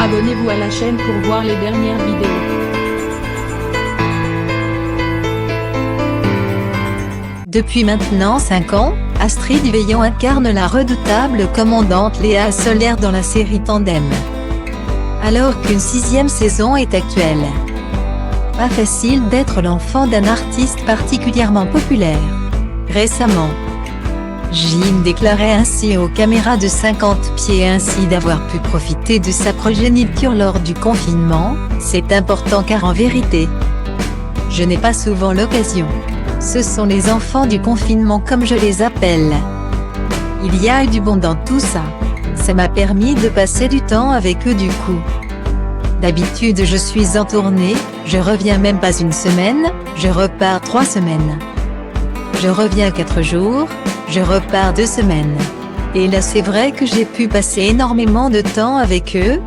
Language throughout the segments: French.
Abonnez-vous à la chaîne pour voir les dernières vidéos. Depuis maintenant 5 ans, Astrid Veillon incarne la redoutable commandante Léa Solaire dans la série Tandem. Alors qu'une 6e saison est actuelle. Pas facile d'être l'enfant d'un artiste particulièrement populaire. Récemment, Jim déclarait ainsi aux caméras de 50 pieds ainsi d'avoir pu profiter de sa progéniture lors du confinement, c'est important car en vérité, je n'ai pas souvent l'occasion. Ce sont les enfants du confinement comme je les appelle. Il y a eu du bon dans tout ça. Ça m'a permis de passer du temps avec eux du coup. D'habitude je suis en tournée, je reviens même pas une semaine, je repars 3 semaines. Je reviens 4 jours, je repars 2 semaines. Et là c'est vrai que j'ai pu passer énormément de temps avec eux.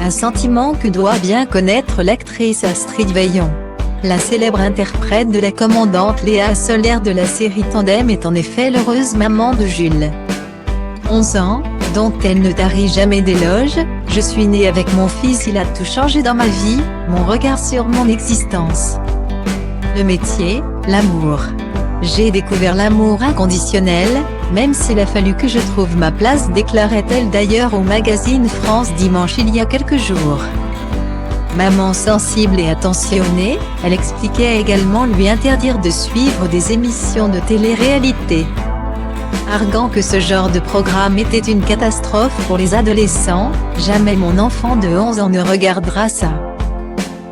Un sentiment que doit bien connaître l'actrice Astrid Veillon. La célèbre interprète de la commandante Léa Solaire de la série Tandem est en effet l'heureuse maman de Jules. 11 ans, dont elle ne tarit jamais d'éloges. Je suis née avec mon fils, il a tout changé dans ma vie, mon regard sur mon existence. Le métier, l'amour. J'ai découvert l'amour inconditionnel, même s'il a fallu que je trouve ma place, déclarait-elle d'ailleurs au magazine France Dimanche il y a quelques jours. Maman sensible et attentionnée, elle expliquait également lui interdire de suivre des émissions de télé-réalité, arguant que ce genre de programme était une catastrophe pour les adolescents. Jamais mon enfant de 11 ans ne regardera ça.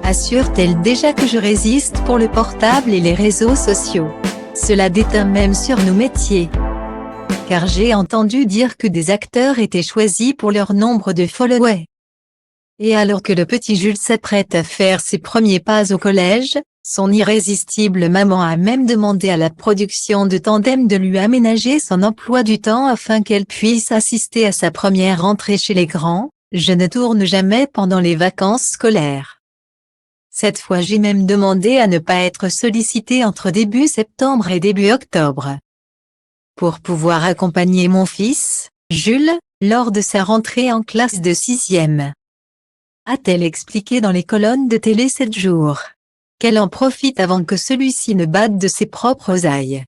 Assure-t-elle déjà que je résiste pour le portable et les réseaux sociaux. Cela déteint même sur nos métiers. Car j'ai entendu dire que des acteurs étaient choisis pour leur nombre de followers. Et alors que le petit Jules s'apprête à faire ses premiers pas au collège, son irrésistible maman a même demandé à la production de Tandem de lui aménager son emploi du temps afin qu'elle puisse assister à sa première rentrée chez les grands. Je ne tourne jamais pendant les vacances scolaires. Cette fois j'ai même demandé à ne pas être sollicitée entre début septembre et début octobre, pour pouvoir accompagner mon fils, Jules, lors de sa rentrée en classe de 6e. A-t-elle expliqué dans les colonnes de télé 7 jours. Qu'elle en profite avant que celui-ci ne batte de ses propres ailes.